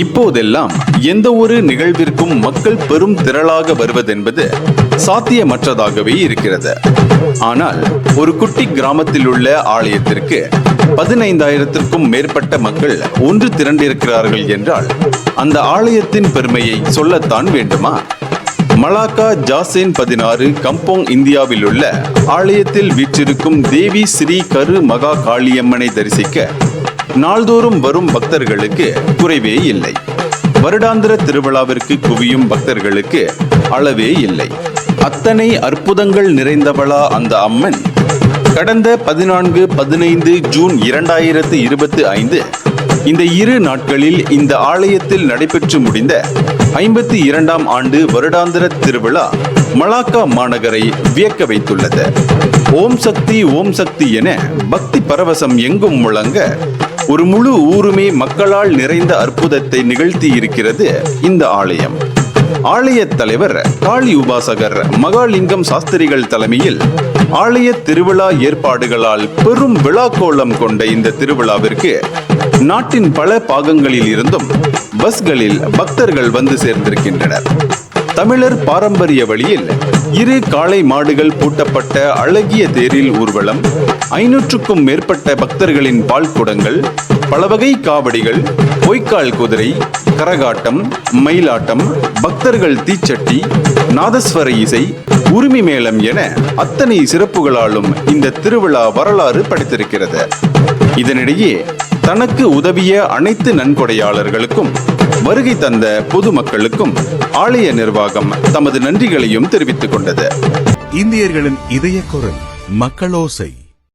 இப்போதெல்லாம் எந்த ஒரு நிகழ்விற்கும் மக்கள் பெரும் திரளாக வருவதென்பது சாத்தியமற்றதாகவே இருக்கிறது. ஆனால் ஒரு குட்டி கிராமத்தில் உள்ள ஆலயத்திற்கு 15,000த்திற்கும் மேற்பட்ட மக்கள் ஒன்று திரண்டிருக்கிறார்கள் என்றால் அந்த ஆலயத்தின் பெருமையை சொல்லத்தான் வேண்டுமா? மலாக்கா ஜாசேன் 16 கம்போங் இந்தியாவில் உள்ள ஆலயத்தில் வீற்றிருக்கும் தேவி ஸ்ரீ கரு மகா காளியம்மனை தரிசிக்க நாள்தோறும் வரும் பக்தர்களுக்கு குறைவே இல்லை. வருடாந்திர திருவிழாவிற்கு குவியும் பக்தர்களுக்கு அளவே இல்லை. அத்தனை அற்புதங்கள் நிறைந்தவளா அந்த அம்மன் கடந்த 14-15 ஜூன் 2025 இந்த இரு நாட்களில் இந்த ஆலயத்தில் நடைபெற்று முடிந்த 52ஆம் ஆண்டு வருடாந்திர திருவிழா மலாக்கா மாநகரை வியக்க வைத்துள்ளது. ஓம் சக்தி என பக்தி பரவசம் எங்கும் முழங்க ஒரு முழு ஊருமே மக்களால் நிறைந்த அற்புதத்தை நிகழ்த்தி இருக்கிறது இந்த ஆலயம். ஆலய தலைவர் காளி உபாசகர் மகாலிங்கம் சாஸ்திரிகள் தலைமையில் ஆலய திருவிழா ஏற்பாடுகளால் பெரும் விழாக்கோலம் கொண்ட இந்த திருவிழாவிற்கு நாட்டின் பல பாகங்களில் இருந்தும் பஸ்களில் பக்தர்கள் வந்து சேர்ந்திருக்கின்றனர். தமிழர் பாரம்பரிய வழியில் இரு காளை மாடுகள் பூட்டப்பட்ட அழகிய தேரில் ஊர்வலம், 500க்கும் மேற்பட்ட பக்தர்களின் பால் குடங்கள், பலவகை காவடிகள், பொய்க்கால் குதிரை, கரகாட்டம், மயிலாட்டம், பக்தர்கள் தீச்சட்டி, நாதஸ்வர இசை, உரிமை மேளம் என அத்தனை சிறப்புகளாலும் இந்த திருவிழா வரலாறு படைத்திருக்கிறது. இதனிடையே தனக்கு உதவிய அனைத்து நன்கொடையாளர்களுக்கும் வருகை தந்த பொதுமக்களுக்கும் ஆலய நிர்வாகம் தமது நன்றிகளையும் தெரிவித்துக் கொண்டது. இந்தியர்களின் இதய குரல் மக்களோசை.